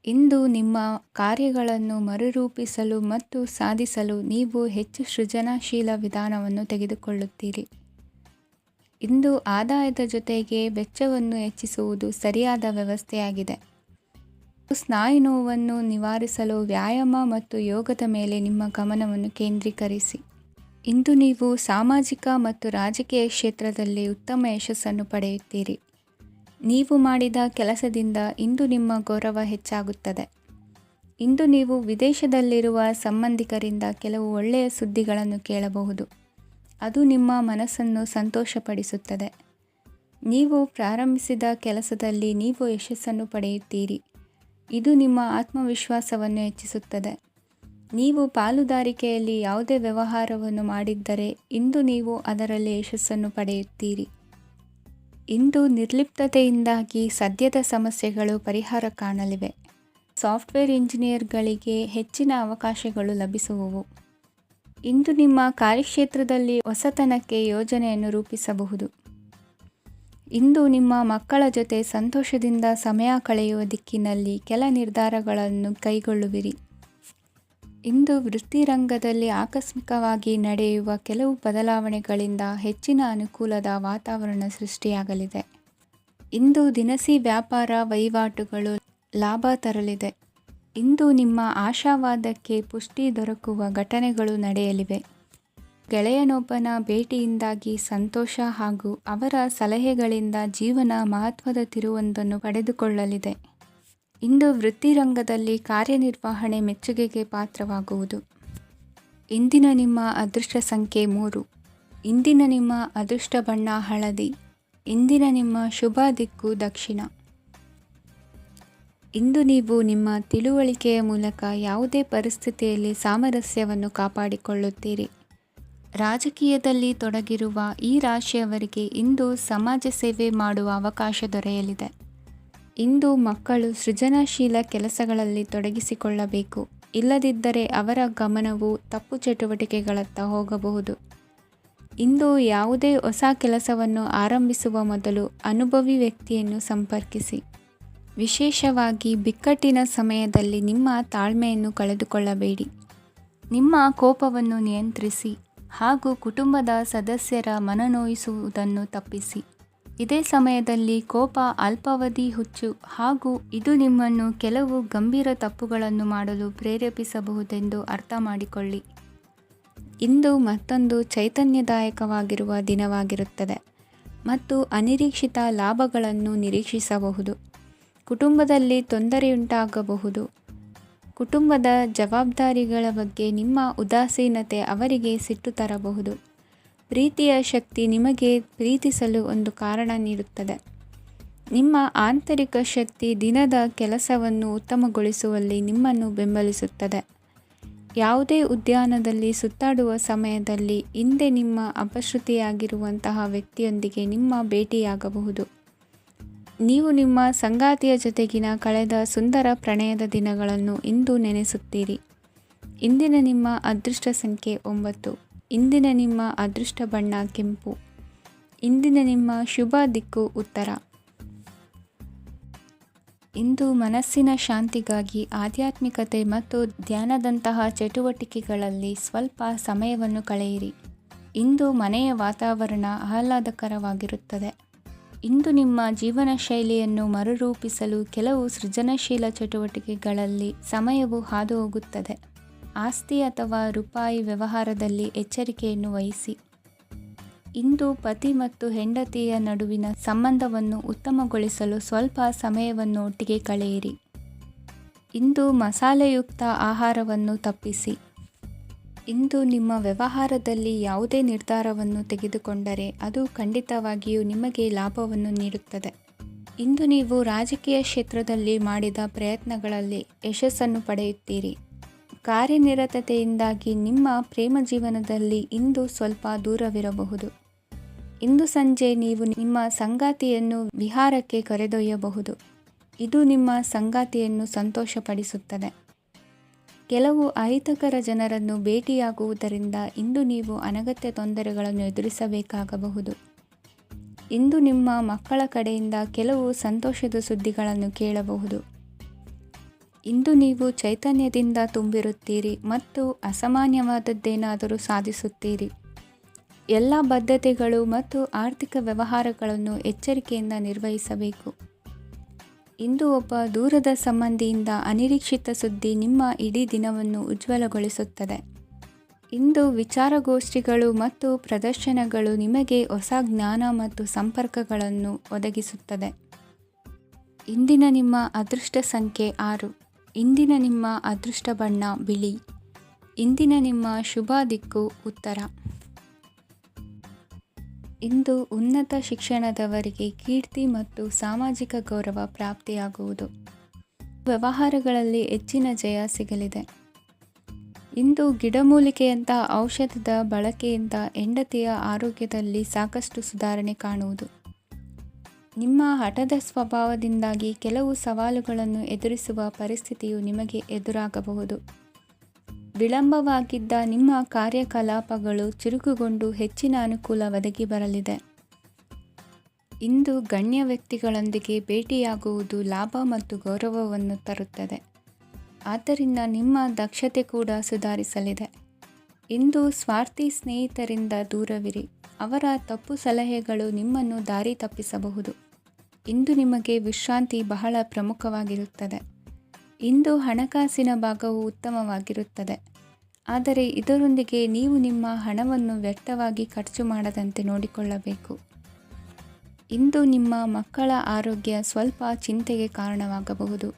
ಇಂದು ನಿಮ್ಮ ಕಾರ್ಯಗಳನ್ನು ಮರುರೂಪಿಸಲು ಮತ್ತು ಸಾಧಿಸಲು ನೀವು ಹೆಚ್ಚು ಸೃಜನಶೀಲ ವಿಧಾನವನ್ನು ತೆಗೆದುಕೊಳ್ಳುತ್ತೀರಿ. ಇಂದು ಆದಾಯದ ಜೊತೆಗೆ ವೆಚ್ಚವನ್ನು ಹೆಚ್ಚಿಸುವುದು ಸರಿಯಾದ ವ್ಯವಸ್ಥೆಯಾಗಿದೆ. ಸ್ನಾಯು ನೋವನ್ನು ನಿವಾರಿಸಲು ವ್ಯಾಯಾಮ ಮತ್ತು ಯೋಗದ ಮೇಲೆ ನಿಮ್ಮ ಗಮನವನ್ನು ಕೇಂದ್ರೀಕರಿಸಿ. ಇಂದು ನೀವು ಸಾಮಾಜಿಕ ಮತ್ತು ರಾಜಕೀಯ ಕ್ಷೇತ್ರದಲ್ಲಿ ಉತ್ತಮ ಯಶಸ್ಸನ್ನು ಪಡೆಯುತ್ತೀರಿ. ನೀವು ಮಾಡಿದ ಕೆಲಸದಿಂದ ಇಂದು ನಿಮ್ಮ ಗೌರವ ಹೆಚ್ಚಾಗುತ್ತದೆ. ಇಂದು ನೀವು ವಿದೇಶದಲ್ಲಿರುವ ಸಂಬಂಧಿಕರಿಂದ ಕೆಲವು ಒಳ್ಳೆಯ ಸುದ್ದಿಗಳನ್ನು ಕೇಳಬಹುದು. ಅದು ನಿಮ್ಮ ಮನಸ್ಸನ್ನು ಸಂತೋಷಪಡಿಸುತ್ತದೆ. ನೀವು ಪ್ರಾರಂಭಿಸಿದ ಕೆಲಸದಲ್ಲಿ ನೀವು ಯಶಸ್ಸನ್ನು ಪಡೆಯುತ್ತೀರಿ. ಇದು ನಿಮ್ಮ ಆತ್ಮವಿಶ್ವಾಸವನ್ನು ಹೆಚ್ಚಿಸುತ್ತದೆ. ನೀವು ಪಾಲುದಾರಿಕೆಯಲ್ಲಿ ಯಾವುದೇ ವ್ಯವಹಾರವನ್ನು ಮಾಡಿದ್ದರೆ ಇಂದು ನೀವು ಅದರಲ್ಲಿ ಯಶಸ್ಸನ್ನು ಪಡೆಯುತ್ತೀರಿ. ಇಂದು ನಿರ್ಲಿಪ್ತತೆಯಿಂದಾಗಿ ಸದ್ಯದ ಸಮಸ್ಯೆಗಳು ಪರಿಹಾರ ಕಾಣಲಿವೆ. ಸಾಫ್ಟ್ವೇರ್ ಇಂಜಿನಿಯರ್ಗಳಿಗೆ ಹೆಚ್ಚಿನ ಅವಕಾಶಗಳು ಲಭಿಸುವವು. ಇಂದು ನಿಮ್ಮ ಕಾರ್ಯಕ್ಷೇತ್ರದಲ್ಲಿ ಹೊಸತನಕ್ಕೆ ಯೋಜನೆಯನ್ನು ರೂಪಿಸಬಹುದು. ಇಂದು ನಿಮ್ಮ ಮಕ್ಕಳ ಜೊತೆ ಸಂತೋಷದಿಂದ ಸಮಯ ಕಳೆಯುವ ದಿಕ್ಕಿನಲ್ಲಿ ಕೆಲ ನಿರ್ಧಾರಗಳನ್ನು ಕೈಗೊಳ್ಳುವಿರಿ. ಇಂದು ವೃತ್ತಿರಂಗದಲ್ಲಿ ಆಕಸ್ಮಿಕವಾಗಿ ನಡೆಯುವ ಕೆಲವು ಬದಲಾವಣೆಗಳಿಂದ ಹೆಚ್ಚಿನ ಅನುಕೂಲದ ವಾತಾವರಣ ಸೃಷ್ಟಿಯಾಗಲಿದೆ. ಇಂದು ದಿನಸಿ ವ್ಯಾಪಾರ ವಹಿವಾಟುಗಳು ಲಾಭ ತರಲಿದೆ. ಇಂದು ನಿಮ್ಮ ಆಶಾವಾದಕ್ಕೆ ಪುಷ್ಟಿ ದೊರಕುವ ಘಟನೆಗಳು ನಡೆಯಲಿವೆ. ಗೆಳೆಯನೊಬ್ಬನ ಭೇಟಿಯಿಂದಾಗಿ ಸಂತೋಷ ಹಾಗೂ ಅವರ ಸಲಹೆಗಳಿಂದ ಜೀವನ ಮಹತ್ವದ ತಿರುವೊಂದನ್ನು ಪಡೆದುಕೊಳ್ಳಲಿದೆ. ಇಂದು ವೃತ್ತಿರಂಗದಲ್ಲಿ ಕಾರ್ಯನಿರ್ವಹಣೆ ಮೆಚ್ಚುಗೆಗೆ ಪಾತ್ರವಾಗುವುದು. ಇಂದಿನ ನಿಮ್ಮ ಅದೃಷ್ಟ ಸಂಖ್ಯೆ 3. ಇಂದಿನ ನಿಮ್ಮ ಅದೃಷ್ಟ ಬಣ್ಣ ಹಳದಿ. ಇಂದಿನ ನಿಮ್ಮ ಶುಭ ದಿಕ್ಕು ದಕ್ಷಿಣ. ಇಂದು ನೀವು ನಿಮ್ಮ ತಿಳುವಳಿಕೆಯ ಮೂಲಕ ಯಾವುದೇ ಪರಿಸ್ಥಿತಿಯಲ್ಲಿ ಸಾಮರಸ್ಯವನ್ನು ಕಾಪಾಡಿಕೊಳ್ಳುತ್ತೀರಿ. ರಾಜಕೀಯದಲ್ಲಿ ತೊಡಗಿರುವ ಈ ರಾಶಿಯವರಿಗೆ ಇಂದು ಸಮಾಜ ಸೇವೆ ಮಾಡುವ ಅವಕಾಶ ದೊರೆಯಲಿದೆ. ಇಂದು ಮಕ್ಕಳು ಸೃಜನಶೀಲ ಕೆಲಸಗಳಲ್ಲಿ ತೊಡಗಿಸಿಕೊಳ್ಳಬೇಕು. ಇಲ್ಲದಿದ್ದರೆ ಅವರ ಗಮನವು ತಪ್ಪು ಚಟುವಟಿಕೆಗಳತ್ತ ಹೋಗಬಹುದು. ಇಂದು ಯಾವುದೇ ಹೊಸ ಕೆಲಸವನ್ನು ಆರಂಭಿಸುವ ಮೊದಲು ಅನುಭವಿ ವ್ಯಕ್ತಿಯನ್ನು ಸಂಪರ್ಕಿಸಿ. ವಿಶೇಷವಾಗಿ ಬಿಕ್ಕಟ್ಟಿನ ಸಮಯದಲ್ಲಿ ನಿಮ್ಮ ತಾಳ್ಮೆಯನ್ನು ಕಳೆದುಕೊಳ್ಳಬೇಡಿ. ನಿಮ್ಮ ಕೋಪವನ್ನು ನಿಯಂತ್ರಿಸಿ ಹಾಗೂ ಕುಟುಂಬದ ಸದಸ್ಯರ ಮನನೊಯಿಸುವುದನ್ನು ತಪ್ಪಿಸಿ. ಇದೇ ಸಮಯದಲ್ಲಿ ಕೋಪ ಅಲ್ಪಾವಧಿ ಹುಚ್ಚು ಹಾಗೂ ಇದು ನಿಮ್ಮನ್ನು ಕೆಲವು ಗಂಭೀರ ತಪ್ಪುಗಳನ್ನು ಮಾಡಲು ಪ್ರೇರೇಪಿಸಬಹುದೆಂದು ಅರ್ಥ ಮಾಡಿಕೊಳ್ಳಿ. ಇಂದು ಮತ್ತೊಂದು ಚೈತನ್ಯದಾಯಕವಾಗಿರುವ ದಿನವಾಗಿರುತ್ತದೆ ಮತ್ತು ಅನಿರೀಕ್ಷಿತ ಲಾಭಗಳನ್ನು ನಿರೀಕ್ಷಿಸಬಹುದು. ಕುಟುಂಬದಲ್ಲಿ ತೊಂದರೆಯುಂಟಾಗಬಹುದು. ಕುಟುಂಬದ ಜವಾಬ್ದಾರಿಗಳ ಬಗ್ಗೆ ನಿಮ್ಮ ಉದಾಸೀನತೆ ಅವರಿಗೆ ಸಿಟ್ಟು ತರಬಹುದು. ಪ್ರೀತಿಯ ಶಕ್ತಿ ನಿಮಗೆ ಪ್ರೀತಿಸಲು ಒಂದು ಕಾರಣ ನೀಡುತ್ತದೆ. ನಿಮ್ಮ ಆಂತರಿಕ ಶಕ್ತಿ ದಿನದ ಕೆಲಸವನ್ನು ಉತ್ತಮಗೊಳಿಸುವಲ್ಲಿ ನಿಮ್ಮನ್ನು ಬೆಂಬಲಿಸುತ್ತದೆ. ಯಾವುದೇ ಉದ್ಯಾನದಲ್ಲಿ ಸುತ್ತಾಡುವ ಸಮಯದಲ್ಲಿ ಹಿಂದೆ ನಿಮ್ಮ ಅಪಶ್ರುತಿಯಾಗಿರುವಂತಹ ವ್ಯಕ್ತಿಯೊಂದಿಗೆ ನಿಮ್ಮ ಭೇಟಿಯಾಗಬಹುದು. ನೀವು ನಿಮ್ಮ ಸಂಗಾತಿಯ ಜೊತೆಗಿನ ಕಳೆದ ಸುಂದರ ಪ್ರಣಯದ ದಿನಗಳನ್ನು ಇಂದು ನೆನೆಸುತ್ತೀರಿ. ಇಂದಿನ ನಿಮ್ಮ ಅದೃಷ್ಟ ಸಂಖ್ಯೆ 9. ಇಂದಿನ ನಿಮ್ಮ ಅದೃಷ್ಟ ಬಣ್ಣ ಕೆಂಪು. ಇಂದಿನ ನಿಮ್ಮ ಶುಭ ದಿಕ್ಕು ಉತ್ತರ. ಇಂದು ಮನಸ್ಸಿನ ಶಾಂತಿಗಾಗಿ ಆಧ್ಯಾತ್ಮಿಕತೆ ಮತ್ತು ಧ್ಯಾನದಂತಹ ಚಟುವಟಿಕೆಗಳಲ್ಲಿ ಸ್ವಲ್ಪ ಸಮಯವನ್ನು ಕಳೆಯಿರಿ. ಇಂದು ಮನೆಯ ವಾತಾವರಣ ಆಹ್ಲಾದಕರವಾಗಿರುತ್ತದೆ. ಇಂದು ನಿಮ್ಮ ಜೀವನ ಶೈಲಿಯನ್ನು ಮರುರೂಪಿಸಲು ಕೆಲವು ಸೃಜನಶೀಲ ಚಟುವಟಿಕೆಗಳಲ್ಲಿ ಸಮಯವು ಹಾದುಹೋಗುತ್ತದೆ. ಆಸ್ತಿ ಅಥವಾ ರೂಪಾಯಿ ವ್ಯವಹಾರದಲ್ಲಿ ಎಚ್ಚರಿಕೆಯನ್ನು ವಹಿಸಿ. ಇಂದು ಪತಿ ಮತ್ತು ಹೆಂಡತಿಯ ನಡುವಿನ ಸಂಬಂಧವನ್ನು ಉತ್ತಮಗೊಳಿಸಲು ಸ್ವಲ್ಪ ಸಮಯವನ್ನು ಒಟ್ಟಿಗೆ ಕಳೆಯಿರಿ. ಇಂದು ಮಸಾಲೆಯುಕ್ತ ಆಹಾರವನ್ನು ತಪ್ಪಿಸಿ. ಇಂದು ನಿಮ್ಮ ವ್ಯವಹಾರದಲ್ಲಿ ಯಾವುದೇ ನಿರ್ಧಾರವನ್ನು ತೆಗೆದುಕೊಂಡರೆ ಅದು ಖಂಡಿತವಾಗಿಯೂ ನಿಮಗೆ ಲಾಭವನ್ನು ನೀಡುತ್ತದೆ. ಇಂದು ನೀವು ರಾಜಕೀಯ ಕ್ಷೇತ್ರದಲ್ಲಿ ಮಾಡಿದ ಪ್ರಯತ್ನಗಳಲ್ಲಿ ಯಶಸ್ಸನ್ನು ಪಡೆಯುತ್ತೀರಿ. ಕಾರ್ಯನಿರತತೆಯಿಂದಾಗಿ ನಿಮ್ಮ ಪ್ರೇಮ ಜೀವನದಲ್ಲಿ ಇಂದು ಸ್ವಲ್ಪ ದೂರವಿರಬಹುದು. ಇಂದು ಸಂಜೆ ನೀವು ನಿಮ್ಮ ಸಂಗಾತಿಯನ್ನು ವಿಹಾರಕ್ಕೆ ಕರೆದೊಯ್ಯಬಹುದು. ಇದು ನಿಮ್ಮ ಸಂಗಾತಿಯನ್ನು ಸಂತೋಷಪಡಿಸುತ್ತದೆ. ಕೆಲವು ಅಹಿತಕರ ಜನರನ್ನು ಭೇಟಿಯಾಗುವುದರಿಂದ ಇಂದು ನೀವು ಅನಗತ್ಯ ತೊಂದರೆಗಳನ್ನು ಎದುರಿಸಬೇಕಾಗಬಹುದು. ಇಂದು ನಿಮ್ಮ ಮಕ್ಕಳ ಕಡೆಯಿಂದ ಕೆಲವು ಸಂತೋಷದ ಸುದ್ದಿಗಳನ್ನು ಕೇಳಬಹುದು. ಇಂದು ನೀವು ಚೈತನ್ಯದಿಂದ ತುಂಬಿರುತ್ತೀರಿ ಮತ್ತು ಅಸಾಮಾನ್ಯವಾದದ್ದೇನಾದರೂ ಸಾಧಿಸುತ್ತೀರಿ. ಎಲ್ಲ ಬದ್ಧತೆಗಳು ಮತ್ತು ಆರ್ಥಿಕ ವ್ಯವಹಾರಗಳನ್ನು ಎಚ್ಚರಿಕೆಯಿಂದ ನಿರ್ವಹಿಸಬೇಕು. ಇಂದು ಒಬ್ಬ ದೂರದ ಸಂಬಂಧಿಯಿಂದ ಅನಿರೀಕ್ಷಿತ ಸುದ್ದಿ ನಿಮ್ಮ ಇಡೀ ದಿನವನ್ನು ಉಜ್ವಲಗೊಳಿಸುತ್ತದೆ. ಇಂದು ವಿಚಾರಗೋಷ್ಠಿಗಳು ಮತ್ತು ಪ್ರದರ್ಶನಗಳು ನಿಮಗೆ ಹೊಸ ಜ್ಞಾನ ಮತ್ತು ಸಂಪರ್ಕಗಳನ್ನು ಒದಗಿಸುತ್ತದೆ. ಇಂದಿನ ನಿಮ್ಮ ಅದೃಷ್ಟ ಸಂಖ್ಯೆ 6. ಇಂದಿನ ನಿಮ್ಮ ಅದೃಷ್ಟ ಬಣ್ಣ ಬಿಳಿ. ಇಂದಿನ ನಿಮ್ಮ ಶುಭ ದಿಕ್ಕು ಉತ್ತರ. ಇಂದು ಉನ್ನತ ಶಿಕ್ಷಣದವರಿಗೆ ಕೀರ್ತಿ ಮತ್ತು ಸಾಮಾಜಿಕ ಗೌರವ ಪ್ರಾಪ್ತಿಯಾಗುವುದು. ವ್ಯವಹಾರಗಳಲ್ಲಿ ಹೆಚ್ಚಿನ ಜಯ ಸಿಗಲಿದೆ. ಇಂದು ಗಿಡಮೂಲಿಕೆಯಂಥ ಔಷಧದ ಬಳಕೆಯಿಂದ ಹೆಂಡತಿಯ ಆರೋಗ್ಯದಲ್ಲಿ ಸಾಕಷ್ಟು ಸುಧಾರಣೆ ಕಾಣುವುದು. ನಿಮ್ಮ ಹಠದ ಸ್ವಭಾವದಿಂದಾಗಿ ಕೆಲವು ಸವಾಲುಗಳನ್ನು ಎದುರಿಸುವ ಪರಿಸ್ಥಿತಿಯು ನಿಮಗೆ ಎದುರಾಗಬಹುದು. ವಿಳಂಬವಾಗಿದ್ದ ನಿಮ್ಮ ಕಾರ್ಯಕಲಾಪಗಳು ಚುರುಕುಗೊಂಡು ಹೆಚ್ಚಿನ ಅನುಕೂಲ ಒದಗಿ ಬರಲಿದೆ. ಇಂದು ಗಣ್ಯ ವ್ಯಕ್ತಿಗಳೊಂದಿಗೆ ಭೇಟಿಯಾಗುವುದು ಲಾಭ ಮತ್ತು ಗೌರವವನ್ನು ತರುತ್ತದೆ. ಆದ್ದರಿಂದ ನಿಮ್ಮ ದಕ್ಷತೆ ಕೂಡ ಸುಧಾರಿಸಲಿದೆ. ಇಂದು ಸ್ವಾರ್ಥಿ ಸ್ನೇಹಿತರಿಂದ ದೂರವಿರಿ. ಅವರ ತಪ್ಪು ಸಲಹೆಗಳು ನಿಮ್ಮನ್ನು ದಾರಿ ತಪ್ಪಿಸಬಹುದು. ಇಂದು ನಿಮಗೆ ವಿಶ್ರಾಂತಿ ಬಹಳ ಪ್ರಮುಖವಾಗಿರುತ್ತದೆ. ಇಂದು ಹಣಕಾಸಿನ ಭಾಗವು ಉತ್ತಮವಾಗಿರುತ್ತದೆ. ಆದರೆ ಇದರೊಂದಿಗೆ ನೀವು ನಿಮ್ಮ ಹಣವನ್ನು ವ್ಯರ್ಥವಾಗಿ ಖರ್ಚು ಮಾಡದಂತೆ ನೋಡಿಕೊಳ್ಳಬೇಕು. ಇಂದು ನಿಮ್ಮ ಮಕ್ಕಳ ಆರೋಗ್ಯ ಸ್ವಲ್ಪ ಚಿಂತೆಗೆ ಕಾರಣವಾಗಬಹುದು.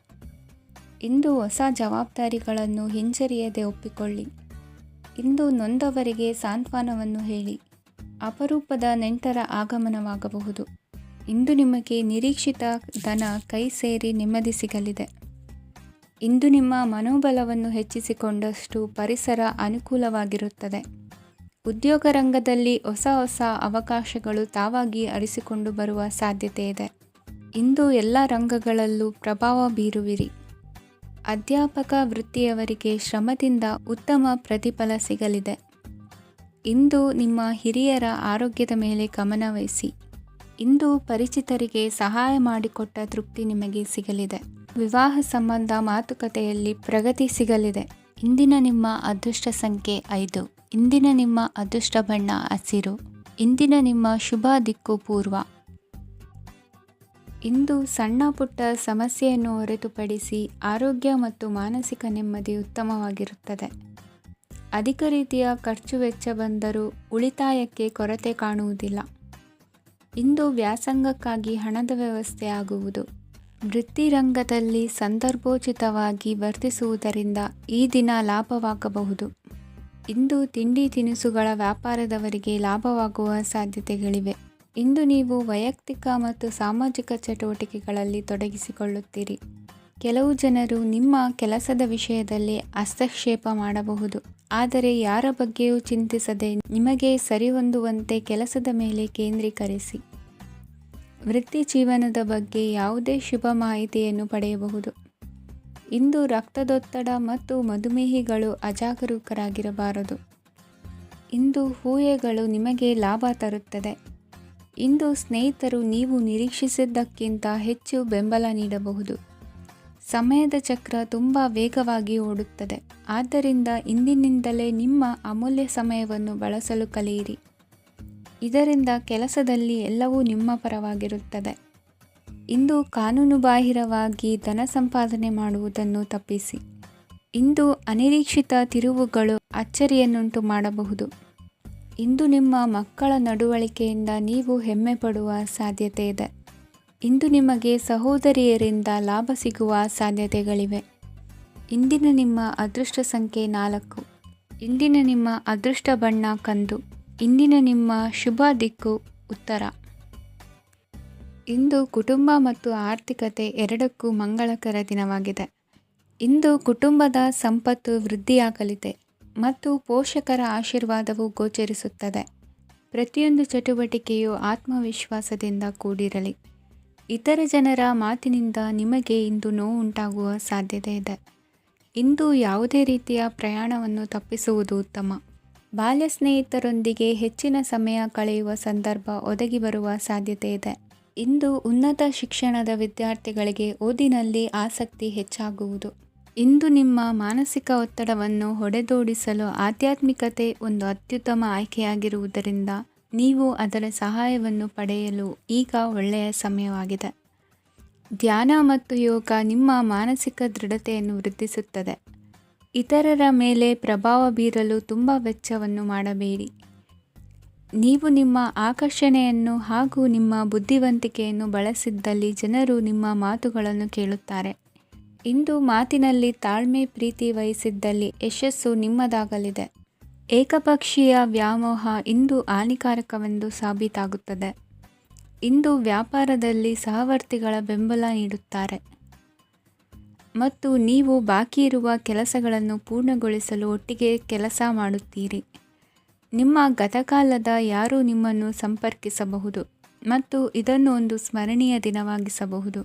ಇಂದು ಹೊಸ ಜವಾಬ್ದಾರಿಗಳನ್ನು ಹಿಂಜರಿಯದೆ ಒಪ್ಪಿಕೊಳ್ಳಿ. ಇಂದು ನೊಂದವರಿಗೆ ಸಾಂತ್ವನವನ್ನು ಹೇಳಿ. ಅಪರೂಪದ ನೆಂಟರ ಆಗಮನವಾಗಬಹುದು. ಇಂದು ನಿಮಗೆ ನಿರೀಕ್ಷಿತ ಧನ ಕೈ ಸೇರಿ ನೆಮ್ಮದಿ ಸಿಗಲಿದೆ. ಇಂದು ನಿಮ್ಮ ಮನೋಬಲವನ್ನು ಹೆಚ್ಚಿಸಿಕೊಂಡಷ್ಟು ಪರಿಸರ ಅನುಕೂಲವಾಗಿರುತ್ತದೆ. ಉದ್ಯೋಗ ರಂಗದಲ್ಲಿ ಹೊಸ ಹೊಸ ಅವಕಾಶಗಳು ತಾವಾಗಿ ಅರಿಸಿಕೊಂಡು ಬರುವ ಸಾಧ್ಯತೆ ಇದೆ. ಇಂದು ಎಲ್ಲ ರಂಗಗಳಲ್ಲೂ ಪ್ರಭಾವ ಬೀರುವಿರಿ. ಅಧ್ಯಾಪಕ ವೃತ್ತಿಯವರಿಗೆ ಶ್ರಮದಿಂದ ಉತ್ತಮ ಪ್ರತಿಫಲ ಸಿಗಲಿದೆ. ಇಂದು ನಿಮ್ಮ ಹಿರಿಯರ ಆರೋಗ್ಯದ ಮೇಲೆ ಗಮನವಹಿಸಿ. ಇಂದು ಪರಿಚಿತರಿಗೆ ಸಹಾಯ ಮಾಡಿಕೊಟ್ಟ ತೃಪ್ತಿ ನಿಮಗೆ ಸಿಗಲಿದೆ. ವಿವಾಹ ಸಂಬಂಧ ಮಾತುಕತೆಯಲ್ಲಿ ಪ್ರಗತಿ ಸಿಗಲಿದೆ. ಇಂದಿನ ನಿಮ್ಮ ಅದೃಷ್ಟ ಸಂಖ್ಯೆ 5. ಇಂದಿನ ನಿಮ್ಮ ಅದೃಷ್ಟ ಬಣ್ಣ ಹಸಿರು. ಇಂದಿನ ನಿಮ್ಮ ಶುಭ ದಿಕ್ಕು ಪೂರ್ವ. ಇಂದು ಸಣ್ಣ ಪುಟ್ಟ ಸಮಸ್ಯೆಯನ್ನು ಹೊರತುಪಡಿಸಿ ಆರೋಗ್ಯ ಮತ್ತು ಮಾನಸಿಕ ನೆಮ್ಮದಿ ಉತ್ತಮವಾಗಿರುತ್ತದೆ. ಅಧಿಕ ರೀತಿಯ ಖರ್ಚು ವೆಚ್ಚ ಬಂದರೂ ಉಳಿತಾಯಕ್ಕೆ ಕೊರತೆ ಕಾಣುವುದಿಲ್ಲ. ಇಂದು ವ್ಯಾಸಂಗಕ್ಕಾಗಿ ಹಣದ ವ್ಯವಸ್ಥೆ ಆಗುವುದು. ವೃತ್ತಿರಂಗದಲ್ಲಿ ಸಂದರ್ಭೋಚಿತವಾಗಿ ವರ್ತಿಸುವುದರಿಂದ ಈ ದಿನ ಲಾಭವಾಗಬಹುದು. ಇಂದು ತಿಂಡಿ ತಿನಿಸುಗಳ ವ್ಯಾಪಾರದವರಿಗೆ ಲಾಭವಾಗುವ ಸಾಧ್ಯತೆಗಳಿವೆ. ಇಂದು ನೀವು ವೈಯಕ್ತಿಕ ಮತ್ತು ಸಾಮಾಜಿಕ ಚಟುವಟಿಕೆಗಳಲ್ಲಿ ತೊಡಗಿಸಿಕೊಳ್ಳುತ್ತೀರಿ. ಕೆಲವು ಜನರು ನಿಮ್ಮ ಕೆಲಸದ ವಿಷಯದಲ್ಲಿ ಹಸ್ತಕ್ಷೇಪ ಮಾಡಬಹುದು. ಆದರೆ ಯಾರ ಬಗ್ಗೆಯೂ ಚಿಂತಿಸದೆ ನಿಮಗೆ ಸರಿಹೊಂದುವಂತೆ ಕೆಲಸದ ಮೇಲೆ ಕೇಂದ್ರೀಕರಿಸಿ. ವೃತ್ತಿ ಜೀವನದ ಬಗ್ಗೆ ಯಾವುದೇ ಶುಭ ಮಾಹಿತಿಯನ್ನು ಪಡೆಯಬಹುದು. ಇಂದು ರಕ್ತದೊತ್ತಡ ಮತ್ತು ಮಧುಮೇಹಿಗಳು ಅಜಾಗರೂಕರಾಗಿರಬಾರದು. ಇಂದು ಊಹೆಗಳು ನಿಮಗೆ ಲಾಭ ತರುತ್ತದೆ. ಇಂದು ಸ್ನೇಹಿತರು ನೀವು ನಿರೀಕ್ಷಿಸಿದ್ದಕ್ಕಿಂತ ಹೆಚ್ಚು ಬೆಂಬಲ ನೀಡಬಹುದು. ಸಮಯದ ಚಕ್ರ ತುಂಬ ವೇಗವಾಗಿ ಓಡುತ್ತದೆ. ಆದ್ದರಿಂದ ಇಂದಿನಿಂದಲೇ ನಿಮ್ಮ ಅಮೂಲ್ಯ ಸಮಯವನ್ನು ಬಳಸಲು ಕಲಿಯಿರಿ. ಇದರಿಂದ ಕೆಲಸದಲ್ಲಿ ಎಲ್ಲವೂ ನಿಮ್ಮ ಪರವಾಗಿರುತ್ತದೆ. ಇಂದು ಕಾನೂನುಬಾಹಿರವಾಗಿ ಧನ ಸಂಪಾದನೆ ಮಾಡುವುದನ್ನು ತಪ್ಪಿಸಿ. ಇಂದು ಅನಿರೀಕ್ಷಿತ ತಿರುವುಗಳು ಅಚ್ಚರಿಯನ್ನುಂಟು ಮಾಡಬಹುದು. ಇಂದು ನಿಮ್ಮ ಮಕ್ಕಳ ನಡವಳಿಕೆಯಿಂದ ನೀವು ಹೆಮ್ಮೆ ಪಡುವ ಸಾಧ್ಯತೆ ಇದೆ. ಇಂದು ನಿಮಗೆ ಸಹೋದರಿಯರಿಂದ ಲಾಭ ಸಿಗುವ ಸಾಧ್ಯತೆಗಳಿವೆ. ಇಂದಿನ ನಿಮ್ಮ ಅದೃಷ್ಟ ಸಂಖ್ಯೆ 4. ಇಂದಿನ ನಿಮ್ಮ ಅದೃಷ್ಟ ಬಣ್ಣ ಕಂದು. ಇಂದಿನ ನಿಮ್ಮ ಶುಭ ದಿಕ್ಕು ಉತ್ತರ. ಇಂದು ಕುಟುಂಬ ಮತ್ತು ಆರ್ಥಿಕತೆ ಎರಡಕ್ಕೂ ಮಂಗಳಕರ ದಿನವಾಗಿದೆ. ಇಂದು ಕುಟುಂಬದ ಸಂಪತ್ತು ವೃದ್ಧಿಯಾಗಲಿದೆ ಮತ್ತು ಪೋಷಕರ ಆಶೀರ್ವಾದವು ಗೋಚರಿಸುತ್ತದೆ. ಪ್ರತಿಯೊಂದು ಚಟುವಟಿಕೆಯು ಆತ್ಮವಿಶ್ವಾಸದಿಂದ ಕೂಡಿರಲಿ. ಇತರ ಜನರ ಮಾತಿನಿಂದ ನಿಮಗೆ ಇಂದು ನೋವುಂಟಾಗುವ ಸಾಧ್ಯತೆ ಇದೆ. ಇಂದು ಯಾವುದೇ ರೀತಿಯ ಪ್ರಯಾಣವನ್ನು ತಪ್ಪಿಸುವುದು ಉತ್ತಮ. ಬಾಲ್ಯ ಸ್ನೇಹಿತರೊಂದಿಗೆ ಹೆಚ್ಚಿನ ಸಮಯ ಕಳೆಯುವ ಸಂದರ್ಭ ಒದಗಿ ಬರುವ ಸಾಧ್ಯತೆ ಇದೆ. ಇಂದು ಉನ್ನತ ಶಿಕ್ಷಣದ ವಿದ್ಯಾರ್ಥಿಗಳಿಗೆ ಓದಿನಲ್ಲಿ ಆಸಕ್ತಿ ಹೆಚ್ಚಾಗುವುದು. ಇಂದು ನಿಮ್ಮ ಮಾನಸಿಕ ಒತ್ತಡವನ್ನು ಹೊಡೆದೋಡಿಸಲು ಆಧ್ಯಾತ್ಮಿಕತೆ ಒಂದು ಅತ್ಯುತ್ತಮ ಆಯ್ಕೆಯಾಗಿರುವುದರಿಂದ ನೀವು ಅದರ ಸಹಾಯವನ್ನು ಪಡೆಯಲು ಈಗ ಒಳ್ಳೆಯ ಸಮಯವಾಗಿದೆ. ಧ್ಯಾನ ಮತ್ತು ಯೋಗ ನಿಮ್ಮ ಮಾನಸಿಕ ದೃಢತೆಯನ್ನು ವೃದ್ಧಿಸುತ್ತದೆ. ಇತರರ ಮೇಲೆ ಪ್ರಭಾವ ಬೀರಲು ತುಂಬ ವೆಚ್ಚವನ್ನು ಮಾಡಬೇಡಿ. ನೀವು ನಿಮ್ಮ ಆಕರ್ಷಣೆಯನ್ನು ಹಾಗೂ ನಿಮ್ಮ ಬುದ್ಧಿವಂತಿಕೆಯನ್ನು ಬಳಸಿದ್ದಲ್ಲಿ ಜನರು ನಿಮ್ಮ ಮಾತುಗಳನ್ನು ಕೇಳುತ್ತಾರೆ. ಇಂದು ಮಾತಿನಲ್ಲಿ ತಾಳ್ಮೆ ಪ್ರೀತಿ ವಹಿಸಿದ್ದಲ್ಲಿ ಯಶಸ್ಸು ನಿಮ್ಮದಾಗಲಿದೆ. ಏಕಪಕ್ಷೀಯ ವ್ಯಾಮೋಹ ಇಂದು ಹಾನಿಕಾರಕವೆಂದು ಸಾಬೀತಾಗುತ್ತದೆ. ಇಂದು ವ್ಯಾಪಾರದಲ್ಲಿ ಸಹವರ್ತಿಗಳ ಬೆಂಬಲ ನೀಡುತ್ತಾರೆ ಮತ್ತು ನೀವು ಬಾಕಿ ಇರುವ ಕೆಲಸಗಳನ್ನು ಪೂರ್ಣಗೊಳಿಸಲು ಒಟ್ಟಿಗೆ ಕೆಲಸ ಮಾಡುತ್ತೀರಿ. ನಿಮ್ಮ ಗತಕಾಲದ ಯಾರೂ ನಿಮ್ಮನ್ನು ಸಂಪರ್ಕಿಸಬಹುದು ಮತ್ತು ಇದನ್ನು ಒಂದು ಸ್ಮರಣೀಯ ದಿನವಾಗಿಸಬಹುದು.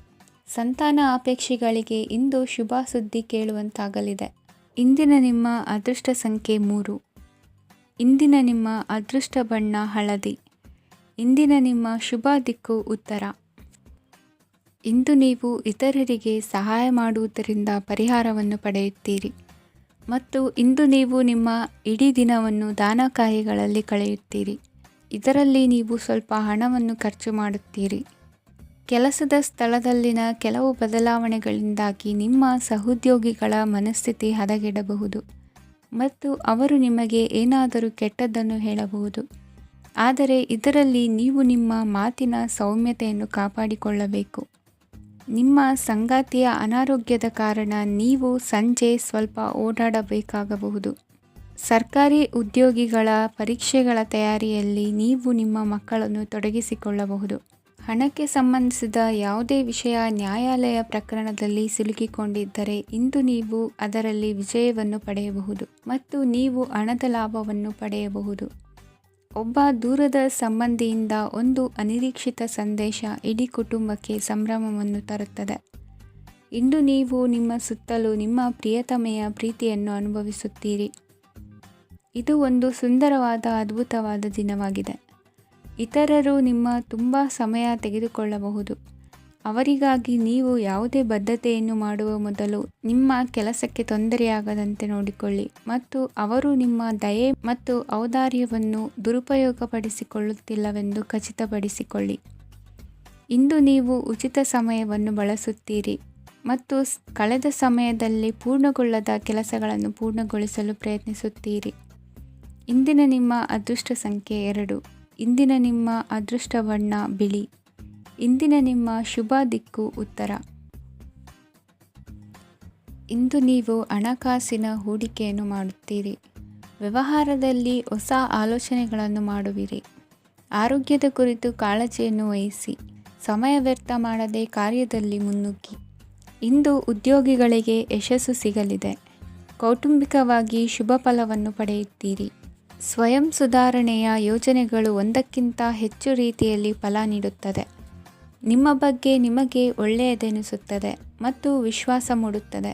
ಸಂತಾನ ಅಪೇಕ್ಷಿಗಳಿಗೆ ಇಂದು ಶುಭ ಸುದ್ದಿ ಕೇಳುವಂತಾಗಲಿದೆ. ಇಂದಿನ ನಿಮ್ಮ ಅದೃಷ್ಟ ಸಂಖ್ಯೆ 3. ಇಂದಿನ ನಿಮ್ಮ ಅದೃಷ್ಟ ಬಣ್ಣ ಹಳದಿ. ಇಂದಿನ ನಿಮ್ಮ ಶುಭ ದಿಕ್ಕು ಉತ್ತರ. ಇಂದು ನೀವು ಇತರರಿಗೆ ಸಹಾಯ ಮಾಡುವುದರಿಂದ ಪರಿಹಾರವನ್ನು ಪಡೆಯುತ್ತೀರಿ ಮತ್ತು ಇಂದು ನೀವು ನಿಮ್ಮ ಇಡೀ ದಿನವನ್ನು ದಾನ ಕಾರ್ಯಗಳಲ್ಲಿ ಕಳೆಯುತ್ತೀರಿ. ಇದರಲ್ಲಿ ನೀವು ಸ್ವಲ್ಪ ಹಣವನ್ನು ಖರ್ಚು ಮಾಡುತ್ತೀರಿ. ಕೆಲಸದ ಸ್ಥಳದಲ್ಲಿನ ಕೆಲವು ಬದಲಾವಣೆಗಳಿಂದಾಗಿ ನಿಮ್ಮ ಸಹೋದ್ಯೋಗಿಗಳ ಮನಸ್ಥಿತಿ ಹದಗೆಡಬಹುದು ಮತ್ತು ಅವರು ನಿಮಗೆ ಏನಾದರೂ ಕೆಟ್ಟದ್ದನ್ನು ಹೇಳಬಹುದು. ಆದರೆ ಇದರಲ್ಲಿ ನೀವು ನಿಮ್ಮ ಮಾತಿನ ಸೌಮ್ಯತೆಯನ್ನು ಕಾಪಾಡಿಕೊಳ್ಳಬೇಕು. ನಿಮ್ಮ ಸಂಗಾತಿಯ ಅನಾರೋಗ್ಯದ ಕಾರಣ ನೀವು ಸಂಜೆ ಸ್ವಲ್ಪ ಓಡಾಡಬೇಕಾಗಬಹುದು. ಸರ್ಕಾರಿ ಉದ್ಯೋಗಿಗಳ ಪರೀಕ್ಷೆಗಳ ತಯಾರಿಯಲ್ಲಿ ನೀವು ನಿಮ್ಮ ಮಕ್ಕಳನ್ನು ತೊಡಗಿಸಿಕೊಳ್ಳಬಹುದು. ಹಣಕ್ಕೆ ಸಂಬಂಧಿಸಿದ ಯಾವುದೇ ವಿಷಯ ನ್ಯಾಯಾಲಯ ಪ್ರಕರಣದಲ್ಲಿ ಸಿಲುಕಿಕೊಂಡಿದ್ದರೆ ಇಂದು ನೀವು ಅದರಲ್ಲಿ ವಿಜಯವನ್ನು ಪಡೆಯಬಹುದು ಮತ್ತು ನೀವು ಹಣದ ಲಾಭವನ್ನು ಪಡೆಯಬಹುದು. ಒಬ್ಬ ದೂರದ ಸಂಬಂಧಿಯಿಂದ ಒಂದು ಅನಿರೀಕ್ಷಿತ ಸಂದೇಶ ಇಡೀ ಕುಟುಂಬಕ್ಕೆ ಸಂಭ್ರಮವನ್ನು ತರುತ್ತದೆ. ಇಂದು ನೀವು ನಿಮ್ಮ ಸುತ್ತಲೂ ನಿಮ್ಮ ಪ್ರಿಯತಮೆಯ ಪ್ರೀತಿಯನ್ನು ಅನುಭವಿಸುತ್ತೀರಿ. ಇದು ಒಂದು ಸುಂದರವಾದ ಅದ್ಭುತವಾದ ದಿನವಾಗಿದೆ. ಇತರರು ನಿಮ್ಮ ತುಂಬ ಸಮಯ ತೆಗೆದುಕೊಳ್ಳಬಹುದು. ಅವರಿಗಾಗಿ ನೀವು ಯಾವುದೇ ಬದ್ಧತೆಯನ್ನು ಮಾಡುವ ಮೊದಲು ನಿಮ್ಮ ಕೆಲಸಕ್ಕೆ ತೊಂದರೆಯಾಗದಂತೆ ನೋಡಿಕೊಳ್ಳಿ ಮತ್ತು ಅವರು ನಿಮ್ಮ ದಯೆ ಮತ್ತು ಔದಾರ್ಯವನ್ನು ದುರುಪಯೋಗಪಡಿಸಿಕೊಳ್ಳುತ್ತಿಲ್ಲವೆಂದು ಖಚಿತಪಡಿಸಿಕೊಳ್ಳಿ. ಇಂದು ನೀವು ಉಚಿತ ಸಮಯವನ್ನು ಬಳಸುತ್ತೀರಿ ಮತ್ತು ಕಳೆದ ಸಮಯದಲ್ಲಿ ಪೂರ್ಣಗೊಳ್ಳದ ಕೆಲಸಗಳನ್ನು ಪೂರ್ಣಗೊಳಿಸಲು ಪ್ರಯತ್ನಿಸುತ್ತೀರಿ. ಇಂದಿನ ನಿಮ್ಮ ಅದೃಷ್ಟ ಸಂಖ್ಯೆ 2. ಇಂದಿನ ನಿಮ್ಮ ಅದೃಷ್ಟ ಬಣ್ಣ ಬಿಳಿ. ಇಂದಿನ ನಿಮ್ಮ ಶುಭ ದಿಕ್ಕು ಉತ್ತರ. ಇಂದು ನೀವು ಹಣಕಾಸಿನ ಹೂಡಿಕೆಯನ್ನು ಮಾಡುತ್ತೀರಿ. ವ್ಯವಹಾರದಲ್ಲಿ ಹೊಸ ಆಲೋಚನೆಗಳನ್ನು ಮಾಡುವಿರಿ. ಆರೋಗ್ಯದ ಕುರಿತು ಕಾಳಜಿಯನ್ನು ವಹಿಸಿ. ಸಮಯ ವ್ಯರ್ಥ ಮಾಡದೆ ಕಾರ್ಯದಲ್ಲಿ ಮುನ್ನುಗ್ಗಿ. ಇಂದು ಉದ್ಯೋಗಿಗಳಿಗೆ ಯಶಸ್ಸು ಸಿಗಲಿದೆ. ಕೌಟುಂಬಿಕವಾಗಿ ಶುಭ ಫಲವನ್ನು ಪಡೆಯುತ್ತೀರಿ. ಸ್ವಯಂ ಸುಧಾರಣೆಯ ಯೋಜನೆಗಳು ಒಂದಕ್ಕಿಂತ ಹೆಚ್ಚು ರೀತಿಯಲ್ಲಿ ಫಲ ನೀಡುತ್ತದೆ. ನಿಮ್ಮ ಬಗ್ಗೆ ನಿಮಗೆ ಒಳ್ಳೆಯದೆನಿಸುತ್ತದೆ ಮತ್ತು ವಿಶ್ವಾಸ ಮೂಡುತ್ತದೆ.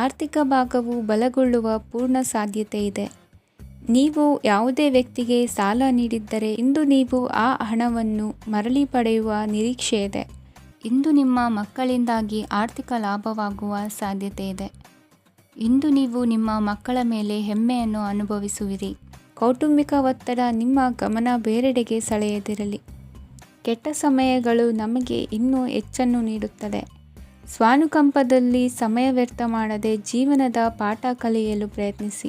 ಆರ್ಥಿಕ ಭಾಗವು ಬಲಗೊಳ್ಳುವ ಪೂರ್ಣ ಸಾಧ್ಯತೆ ಇದೆ. ನೀವು ಯಾವುದೇ ವ್ಯಕ್ತಿಗೆ ಸಾಲ ನೀಡಿದ್ದರೆ ಇಂದು ನೀವು ಆ ಹಣವನ್ನು ಮರಳಿ ಪಡೆಯುವ ನಿರೀಕ್ಷೆ ಇದೆ. ಇಂದು ನಿಮ್ಮ ಮಕ್ಕಳಿಂದಾಗಿ ಆರ್ಥಿಕ ಲಾಭವಾಗುವ ಸಾಧ್ಯತೆ ಇದೆ. ಇಂದು ನೀವು ನಿಮ್ಮ ಮಕ್ಕಳ ಮೇಲೆ ಹೆಮ್ಮೆಯನ್ನು ಅನುಭವಿಸುವಿರಿ. ಕೌಟುಂಬಿಕ ಒತ್ತಡ ನಿಮ್ಮ ಗಮನ ಬೇರೆಡೆಗೆ ಸೆಳೆಯದಿರಲಿ. ಕೆಟ್ಟ ಸಮಯಗಳು ನಮಗೆ ಇನ್ನೂ ಹೆಚ್ಚನ್ನು ನೀಡುತ್ತದೆ. ಸ್ವಾನುಕಂಪದಲ್ಲಿ ಸಮಯ ವ್ಯರ್ಥ ಮಾಡದೆ ಜೀವನದ ಪಾಠ ಕಲಿಯಲು ಪ್ರಯತ್ನಿಸಿ.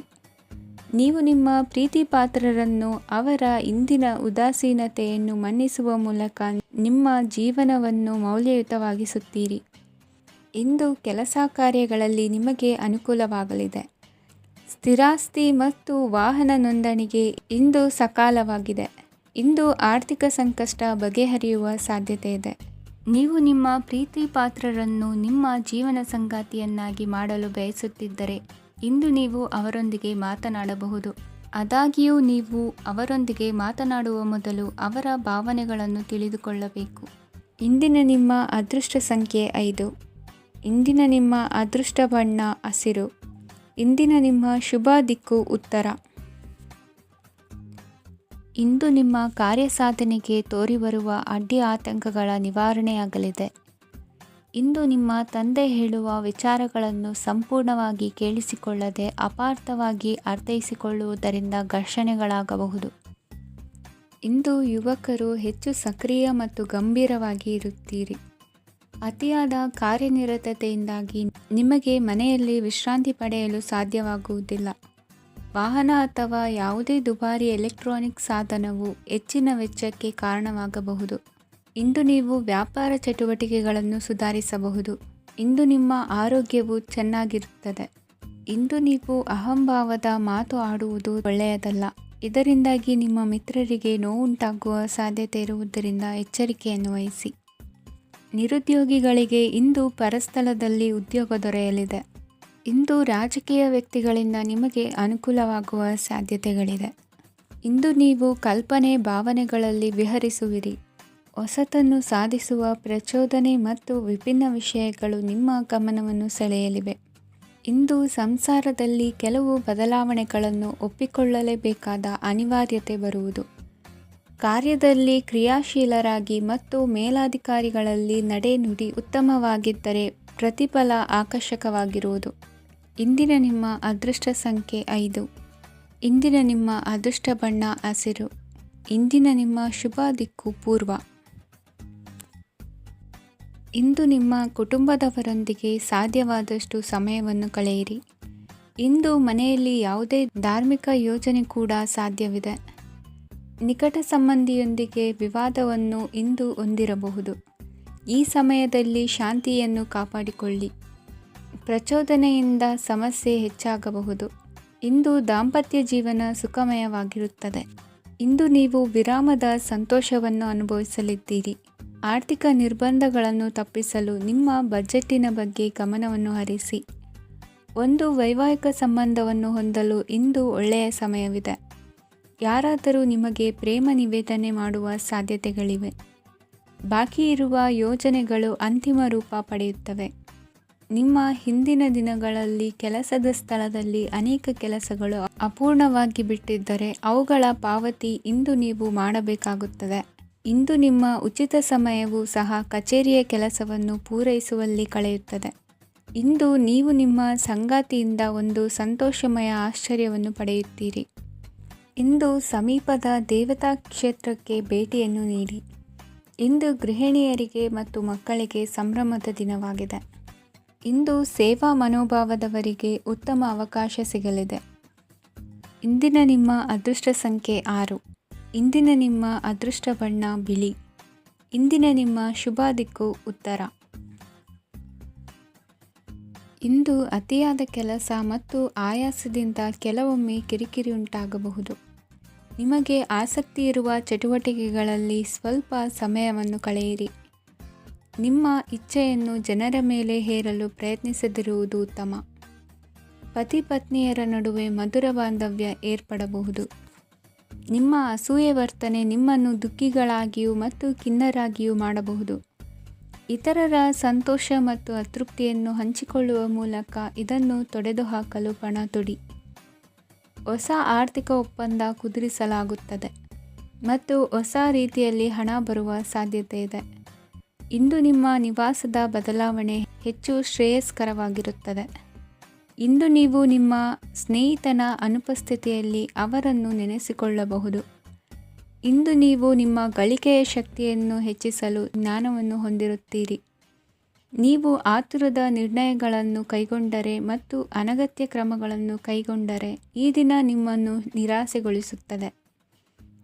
ನೀವು ನಿಮ್ಮ ಪ್ರೀತಿ ಪಾತ್ರರನ್ನು ಅವರ ಇಂದಿನ ಉದಾಸೀನತೆಯನ್ನು ಮನ್ನಿಸುವ ಮೂಲಕ ನಿಮ್ಮ ಜೀವನವನ್ನು ಮೌಲ್ಯಯುತವಾಗಿಸುತ್ತೀರಿ. ಇಂದು ಕೆಲಸ ಕಾರ್ಯಗಳಲ್ಲಿ ನಿಮಗೆ ಅನುಕೂಲವಾಗಲಿದೆ. ಸ್ಥಿರಾಸ್ತಿ ಮತ್ತು ವಾಹನ ನೋಂದಣಿಗೆ ಇಂದು ಸಕಾಲವಾಗಿದೆ. ಇಂದು ಆರ್ಥಿಕ ಸಂಕಷ್ಟ ಬಗೆಹರಿಯುವ ಸಾಧ್ಯತೆ ಇದೆ. ನೀವು ನಿಮ್ಮ ಪ್ರೀತಿ ಪಾತ್ರರನ್ನು ನಿಮ್ಮ ಜೀವನ ಸಂಗಾತಿಯನ್ನಾಗಿ ಮಾಡಲು ಬಯಸುತ್ತಿದ್ದರೆ ಇಂದು ನೀವು ಅವರೊಂದಿಗೆ ಮಾತನಾಡಬಹುದು. ಆದಾಗ್ಯೂ ನೀವು ಅವರೊಂದಿಗೆ ಮಾತನಾಡುವ ಮೊದಲು ಅವರ ಭಾವನೆಗಳನ್ನು ತಿಳಿದುಕೊಳ್ಳಬೇಕು. ಇಂದಿನ ನಿಮ್ಮ ಅದೃಷ್ಟ ಸಂಖ್ಯೆ 5. ಇಂದಿನ ನಿಮ್ಮ ಅದೃಷ್ಟ ಬಣ್ಣ ಹಸಿರು. ಇಂದಿನ ನಿಮ್ಮ ಶುಭ ದಿಕ್ಕು ಉತ್ತರ. ಇಂದು ನಿಮ್ಮ ಕಾರ್ಯಸಾಧನೆಗೆ ತೋರಿಬರುವ ಅಡ್ಡಿ ಆತಂಕಗಳ ನಿವಾರಣೆಯಾಗಲಿದೆ. ಇಂದು ನಿಮ್ಮ ತಂದೆ ಹೇಳುವ ವಿಚಾರಗಳನ್ನು ಸಂಪೂರ್ಣವಾಗಿ ಕೇಳಿಸಿಕೊಳ್ಳದೆ ಅಪಾರ್ಥವಾಗಿ ಅರ್ಥೈಸಿಕೊಳ್ಳುವುದರಿಂದ ಘರ್ಷಣೆಗಳಾಗಬಹುದು. ಇಂದು ಯುವಕರು ಹೆಚ್ಚು ಸಕ್ರಿಯ ಮತ್ತು ಗಂಭೀರವಾಗಿ ಇರುತ್ತೀರಿ. ಅತಿಯಾದ ಕಾರ್ಯನಿರತತೆಯಿಂದಾಗಿ ನಿಮಗೆ ಮನೆಯಲ್ಲಿ ವಿಶ್ರಾಂತಿ ಪಡೆಯಲು ಸಾಧ್ಯವಾಗುವುದಿಲ್ಲ. ವಾಹನ ಅಥವಾ ಯಾವುದೇ ದುಬಾರಿ ಎಲೆಕ್ಟ್ರಾನಿಕ್ ಸಾಧನವು ಹೆಚ್ಚಿನ ವೆಚ್ಚಕ್ಕೆ ಕಾರಣವಾಗಬಹುದು. ಇಂದು ನೀವು ವ್ಯಾಪಾರ ಚಟುವಟಿಕೆಗಳನ್ನು ಸುಧಾರಿಸಬಹುದು. ಇಂದು ನಿಮ್ಮ ಆರೋಗ್ಯವು ಚೆನ್ನಾಗಿರುತ್ತದೆ. ಇಂದು ನೀವು ಅಹಂಭಾವದ ಮಾತು ಆಡುವುದು ಒಳ್ಳೆಯದಲ್ಲ. ಇದರಿಂದಾಗಿ ನಿಮ್ಮ ಮಿತ್ರರಿಗೆ ನೋವುಂಟಾಗುವ ಸಾಧ್ಯತೆ ಇರುವುದರಿಂದ ಎಚ್ಚರಿಕೆಯನ್ನು ವಹಿಸಿ. ನಿರುದ್ಯೋಗಿಗಳಿಗೆ ಇಂದು ಪರಸ್ಥಳದಲ್ಲಿ ಉದ್ಯೋಗ ದೊರೆಯಲಿದೆ. ಇಂದು ರಾಜಕೀಯ ವ್ಯಕ್ತಿಗಳಿಂದ ನಿಮಗೆ ಅನುಕೂಲವಾಗುವ ಸಾಧ್ಯತೆಗಳಿದೆ. ಇಂದು ನೀವು ಕಲ್ಪನೆ ಭಾವನೆಗಳಲ್ಲಿ ವಿಹರಿಸುವಿರಿ. ಹೊಸತನ್ನು ಸಾಧಿಸುವ ಪ್ರಚೋದನೆ ಮತ್ತು ವಿಭಿನ್ನ ವಿಷಯಗಳು ನಿಮ್ಮ ಗಮನವನ್ನು ಸೆಳೆಯಲಿವೆ. ಇಂದು ಸಂಸಾರದಲ್ಲಿ ಕೆಲವು ಬದಲಾವಣೆಗಳನ್ನು ಒಪ್ಪಿಕೊಳ್ಳಲೇಬೇಕಾದ ಅನಿವಾರ್ಯತೆ ಬರುವುದು. ಕಾರ್ಯದಲ್ಲಿ ಕ್ರಿಯಾಶೀಲರಾಗಿ ಮತ್ತು ಮೇಲಾಧಿಕಾರಿಗಳಲ್ಲಿ ನಡೆನುಡಿ ಉತ್ತಮವಾಗಿದ್ದರೆ ಪ್ರತಿಫಲ ಆಕರ್ಷಕವಾಗಿರುವುದು. ಇಂದಿನ ನಿಮ್ಮ ಅದೃಷ್ಟ ಸಂಖ್ಯೆ 5. ಇಂದಿನ ನಿಮ್ಮ ಅದೃಷ್ಟ ಬಣ್ಣ ಹಸಿರು. ಇಂದಿನ ನಿಮ್ಮ ಶುಭ ದಿಕ್ಕು ಪೂರ್ವ. ಇಂದು ನಿಮ್ಮ ಕುಟುಂಬದವರೊಂದಿಗೆ ಸಾಧ್ಯವಾದಷ್ಟು ಸಮಯವನ್ನು ಕಳೆಯಿರಿ. ಇಂದು ಮನೆಯಲ್ಲಿ ಯಾವುದೇ ಧಾರ್ಮಿಕ ಯೋಜನೆ ಕೂಡ ಸಾಧ್ಯವಿದೆ. ನಿಕಟ ಸಂಬಂಧಿಯೊಂದಿಗೆ ವಿವಾದವನ್ನು ಇಂದು ಹೊಂದಿರಬಹುದು. ಈ ಸಮಯದಲ್ಲಿ ಶಾಂತಿಯನ್ನು ಕಾಪಾಡಿಕೊಳ್ಳಿ. ಪ್ರಚೋದನೆಯಿಂದ ಸಮಸ್ಯೆ ಹೆಚ್ಚಾಗಬಹುದು. ಇಂದು ದಾಂಪತ್ಯ ಜೀವನ ಸುಖಮಯವಾಗಿರುತ್ತದೆ. ಇಂದು ನೀವು ವಿರಾಮದ ಸಂತೋಷವನ್ನು ಅನುಭವಿಸಲಿದ್ದೀರಿ. ಆರ್ಥಿಕ ನಿರ್ಬಂಧಗಳನ್ನು ತಪ್ಪಿಸಲು ನಿಮ್ಮ ಬಜೆಟ್ಟಿನ ಬಗ್ಗೆ ಗಮನವನ್ನು ಹರಿಸಿ. ಒಂದು ವೈವಾಹಿಕ ಸಂಬಂಧವನ್ನು ಹೊಂದಲು ಇಂದು ಒಳ್ಳೆಯ ಸಮಯವಿದೆ. ಯಾರಾದರೂ ನಿಮಗೆ ಪ್ರೇಮ ನಿವೇದನೆ ಮಾಡುವ ಸಾಧ್ಯತೆಗಳಿವೆ. ಬಾಕಿ ಇರುವ ಯೋಜನೆಗಳು ಅಂತಿಮ ರೂಪ ಪಡೆಯುತ್ತವೆ. ನಿಮ್ಮ ಹಿಂದಿನ ದಿನಗಳಲ್ಲಿ ಕೆಲಸದ ಸ್ಥಳದಲ್ಲಿ ಅನೇಕ ಕೆಲಸಗಳು ಅಪೂರ್ಣವಾಗಿ ಬಿಟ್ಟಿದ್ದರೆ ಅವುಗಳ ಪಾವತಿ ಇಂದು ನೀವು ಮಾಡಬೇಕಾಗುತ್ತದೆ. ಇಂದು ನಿಮ್ಮ ಉಚಿತ ಸಮಯವು ಸಹ ಕಚೇರಿಯ ಕೆಲಸವನ್ನು ಪೂರೈಸುವಲ್ಲಿ ಕಳೆಯುತ್ತದೆ. ಇಂದು ನೀವು ನಿಮ್ಮ ಸಂಗಾತಿಯಿಂದ ಒಂದು ಸಂತೋಷಮಯ ಆಶ್ಚರ್ಯವನ್ನು ಪಡೆಯುತ್ತೀರಿ. ಇಂದು ಸಮೀಪದ ದೇವತಾ ಕ್ಷೇತ್ರಕ್ಕೆ ಭೇಟಿಯನ್ನು ನೀಡಿ. ಇಂದು ಗೃಹಿಣಿಯರಿಗೆ ಮತ್ತು ಮಕ್ಕಳಿಗೆ ಸಂಭ್ರಮದ ದಿನವಾಗಿದೆ. ಇಂದು ಸೇವಾ ಮನೋಭಾವದವರಿಗೆ ಉತ್ತಮ ಅವಕಾಶ ಸಿಗಲಿದೆ. ಇಂದಿನ ನಿಮ್ಮ ಅದೃಷ್ಟ ಸಂಖ್ಯೆ 6. ಇಂದಿನ ನಿಮ್ಮ ಅದೃಷ್ಟ ಬಣ್ಣ ಬಿಳಿ. ಇಂದಿನ ನಿಮ್ಮ ಶುಭ ದಿಕ್ಕು ಉತ್ತರ. ಇಂದು ಅತಿಯಾದ ಕೆಲಸ ಮತ್ತು ಆಯಾಸದಿಂದ ಕೆಲವೊಮ್ಮೆ ಕಿರಿಕಿರಿ ಉಂಟಾಗಬಹುದು. ನಿಮಗೆ ಆಸಕ್ತಿ ಇರುವ ಚಟುವಟಿಕೆಗಳಲ್ಲಿ ಸ್ವಲ್ಪ ಸಮಯವನ್ನು ಕಳೆಯಿರಿ. ನಿಮ್ಮ ಇಚ್ಛೆಯನ್ನು ಜನರ ಮೇಲೆ ಹೇರಲು ಪ್ರಯತ್ನಿಸದಿರುವುದು ಉತ್ತಮ. ಪತಿ ಪತ್ನಿಯರ ನಡುವೆ ಮಧುರ ಬಾಂಧವ್ಯ ಏರ್ಪಡಬಹುದು. ನಿಮ್ಮ ಅಸೂಯೆ ವರ್ತನೆ ನಿಮ್ಮನ್ನು ದುಃಖಿಗಳಾಗಿಯೂ ಮತ್ತು ಖಿನ್ನರಾಗಿಯೂ ಮಾಡಬಹುದು. ಇತರರ ಸಂತೋಷ ಮತ್ತು ಅತೃಪ್ತಿಯನ್ನು ಹಂಚಿಕೊಳ್ಳುವ ಮೂಲಕ ಇದನ್ನು ತೊಡೆದುಹಾಕಲು ಪಣ ತೊಡಿ. ಹೊಸ ಆರ್ಥಿಕ ಒಪ್ಪಂದ ಕುದುರಿಸಲಾಗುತ್ತದೆ ಮತ್ತು ಹೊಸ ರೀತಿಯಲ್ಲಿ ಹಣ ಬರುವ ಸಾಧ್ಯತೆ ಇದೆ. ಇಂದು ನಿಮ್ಮ ನಿವಾಸದ ಬದಲಾವಣೆ ಹೆಚ್ಚು ಶ್ರೇಯಸ್ಕರವಾಗಿರುತ್ತದೆ. ಇಂದು ನೀವು ನಿಮ್ಮ ಸ್ನೇಹಿತನ ಅನುಪಸ್ಥಿತಿಯಲ್ಲಿ ಅವರನ್ನು ನೆನೆಸಿಕೊಳ್ಳಬಹುದು. ಇಂದು ನೀವು ನಿಮ್ಮ ಗಳಿಕೆಯ ಶಕ್ತಿಯನ್ನು ಹೆಚ್ಚಿಸಲು ಜ್ಞಾನವನ್ನು ಹೊಂದಿರುತ್ತೀರಿ. ನೀವು ಆತುರದ ನಿರ್ಣಯಗಳನ್ನು ಕೈಗೊಂಡರೆ ಮತ್ತು ಅನಗತ್ಯ ಕ್ರಮಗಳನ್ನು ಕೈಗೊಂಡರೆ ಈ ದಿನ ನಿಮ್ಮನ್ನು ನಿರಾಸೆಗೊಳಿಸುತ್ತದೆ.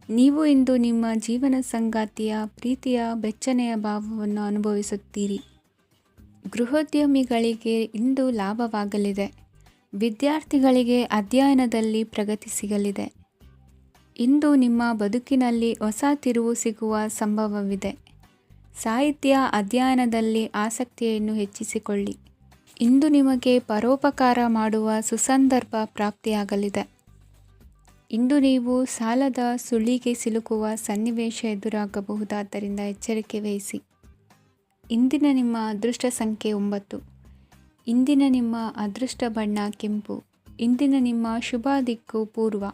ನೀವು ಇಂದು ನಿಮ್ಮ ಜೀವನ ಸಂಗಾತಿಯ ಪ್ರೀತಿಯ ಬೆಚ್ಚನೆಯ ಭಾವವನ್ನು ಅನುಭವಿಸುತ್ತೀರಿ. ಗೃಹೋದ್ಯಮಿಗಳಿಗೆ ಇಂದು ಲಾಭವಾಗಲಿದೆ. ವಿದ್ಯಾರ್ಥಿಗಳಿಗೆ ಅಧ್ಯಯನದಲ್ಲಿ ಪ್ರಗತಿ ಸಿಗಲಿದೆ. ಇಂದು ನಿಮ್ಮ ಬದುಕಿನಲ್ಲಿ ಹೊಸ ತಿರುವು ಸಿಗುವ ಸಂಭವವಿದೆ. ಸಾಹಿತ್ಯ ಅಧ್ಯಯನದಲ್ಲಿ ಆಸಕ್ತಿಯನ್ನು ಹೆಚ್ಚಿಸಿಕೊಳ್ಳಿ. ಇಂದು ನಿಮಗೆ ಪರೋಪಕಾರ ಮಾಡುವ ಸುಸಂದರ್ಭ ಪ್ರಾಪ್ತಿಯಾಗಲಿದೆ. ಇಂದು ನೀವು ಸಾಲದ ಸುಳಿಗೆ ಸಿಲುಕುವ ಸನ್ನಿವೇಶ ಎದುರಾಗಬಹುದಾದ್ದರಿಂದ ಎಚ್ಚರಿಕೆ ವಹಿಸಿ. ಇಂದಿನ ನಿಮ್ಮ ಅದೃಷ್ಟ ಸಂಖ್ಯೆ 9. ಇಂದಿನ ನಿಮ್ಮ ಅದೃಷ್ಟ ಬಣ್ಣ ಕೆಂಪು. ಇಂದಿನ ನಿಮ್ಮ ಶುಭ ದಿಕ್ಕು ಪೂರ್ವ.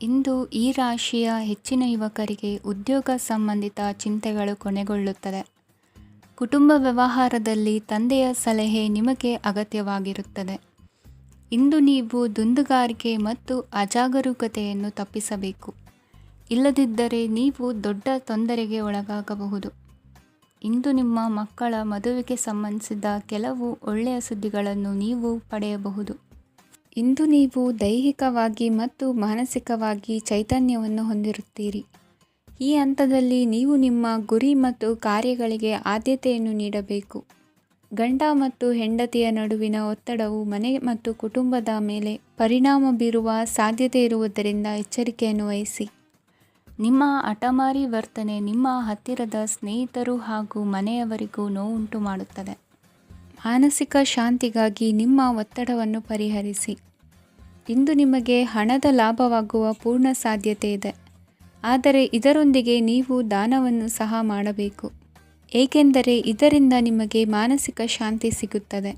ಇಂದು ಈ ರಾಶಿಯ ಹೆಚ್ಚಿನ ಯುವಕರಿಗೆ ಉದ್ಯೋಗ ಸಂಬಂಧಿತ ಚಿಂತೆಗಳು ಕೊನೆಗೊಳ್ಳುತ್ತದೆ. ಕುಟುಂಬ ವ್ಯವಹಾರದಲ್ಲಿ ತಂದೆಯ ಸಲಹೆ ನಿಮಗೆ ಅಗತ್ಯವಾಗಿರುತ್ತದೆ. ಇಂದು ನೀವು ದುಂದುಗಾರಿಕೆ ಮತ್ತು ಅಜಾಗರೂಕತೆಯನ್ನು ತಪ್ಪಿಸಬೇಕು. ಇಲ್ಲದಿದ್ದರೆ ನೀವು ದೊಡ್ಡ ತೊಂದರೆಗೆ ಒಳಗಾಗಬಹುದು. ಇಂದು ನಿಮ್ಮ ಮಕ್ಕಳ ಮದುವೆಗೆ ಸಂಬಂಧಿಸಿದ ಕೆಲವು ಒಳ್ಳೆಯ ಸುದ್ದಿಗಳನ್ನು ನೀವು ಪಡೆಯಬಹುದು. ಇಂದು ನೀವು ದೈಹಿಕವಾಗಿ ಮತ್ತು ಮಾನಸಿಕವಾಗಿ ಚೈತನ್ಯವನ್ನು ಹೊಂದಿರುತ್ತೀರಿ. ಈ ಹಂತದಲ್ಲಿ ನೀವು ನಿಮ್ಮ ಗುರಿ ಮತ್ತು ಕಾರ್ಯಗಳಿಗೆ ಆದ್ಯತೆಯನ್ನು ನೀಡಬೇಕು. ಗಂಡ ಮತ್ತು ಹೆಂಡತಿಯ ನಡುವಿನ ಒತ್ತಡವು ಮನೆ ಮತ್ತು ಕುಟುಂಬದ ಮೇಲೆ ಪರಿಣಾಮ ಬೀರುವ ಸಾಧ್ಯತೆ ಇರುವುದರಿಂದ ಎಚ್ಚರಿಕೆಯನ್ನು ವಹಿಸಿ. ನಿಮ್ಮ ಹಠಮಾರಿ ವರ್ತನೆ ನಿಮ್ಮ ಹತ್ತಿರದ ಸ್ನೇಹಿತರು ಹಾಗೂ ಮನೆಯವರಿಗೂ ನೋವುಂಟು ಮಾಡುತ್ತದೆ. ಮಾನಸಿಕ ಶಾಂತಿಗಾಗಿ ನಿಮ್ಮ ಒತ್ತಡವನ್ನು ಪರಿಹರಿಸಿ. ಇಂದು ನಿಮಗೆ ಹಣದ ಲಾಭವಾಗುವ ಪೂರ್ಣ ಸಾಧ್ಯತೆ ಇದೆ, ಆದರೆ ಇದರೊಂದಿಗೆ ನೀವು ದಾನವನ್ನು ಸಹ ಮಾಡಬೇಕು, ಏಕೆಂದರೆ ಇದರಿಂದ ನಿಮಗೆ ಮಾನಸಿಕ ಶಾಂತಿ ಸಿಗುತ್ತದೆ.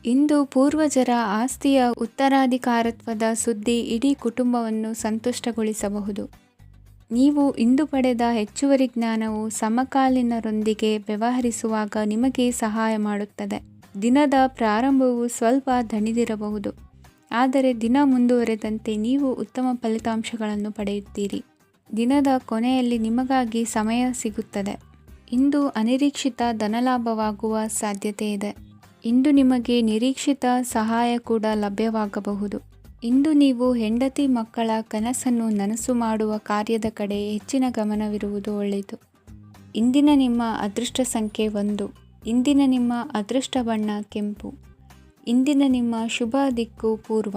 ಇಂದು ಪೂರ್ವಜರ ಆಸ್ತಿಯ ಉತ್ತರಾಧಿಕಾರತ್ವದ ಸುದ್ದಿ ಇಡೀ ಕುಟುಂಬವನ್ನು ಸಂತುಷ್ಟಗೊಳಿಸಬಹುದು. ನೀವು ಇಂದು ಪಡೆದ ಹೆಚ್ಚುವರಿ ಜ್ಞಾನವು ಸಮಕಾಲೀನರೊಂದಿಗೆ ವ್ಯವಹರಿಸುವಾಗ ನಿಮಗೆ ಸಹಾಯ ಮಾಡುತ್ತದೆ. ದಿನದ ಪ್ರಾರಂಭವು ಸ್ವಲ್ಪ ದಣಿದಿರಬಹುದು, ಆದರೆ ದಿನ ಮುಂದುವರೆದಂತೆ ನೀವು ಉತ್ತಮ ಫಲಿತಾಂಶಗಳನ್ನು ಪಡೆಯುತ್ತೀರಿ. ದಿನದ ಕೊನೆಯಲ್ಲಿ ನಿಮಗಾಗಿ ಸಮಯ ಸಿಗುತ್ತದೆ. ಇಂದು ಅನಿರೀಕ್ಷಿತ ಧನಲಾಭವಾಗುವ ಸಾಧ್ಯತೆ ಇದೆ. ಇಂದು ನಿಮಗೆ ನಿರೀಕ್ಷಿತ ಸಹಾಯ ಕೂಡ ಲಭ್ಯವಾಗಬಹುದು. ಇಂದು ನೀವು ಹೆಂಡತಿ ಮಕ್ಕಳ ಕನಸನ್ನು ನನಸು ಮಾಡುವ ಕಾರ್ಯದ ಕಡೆ ಹೆಚ್ಚಿನ ಗಮನವಿರುವುದು ಒಳ್ಳೆಯದು. ಇಂದಿನ ನಿಮ್ಮ ಅದೃಷ್ಟ ಸಂಖ್ಯೆ 1. ಇಂದಿನ ನಿಮ್ಮ ಅದೃಷ್ಟ ಬಣ್ಣ ಕೆಂಪು. ಇಂದಿನ ನಿಮ್ಮ ಶುಭ ದಿಕ್ಕು ಪೂರ್ವ.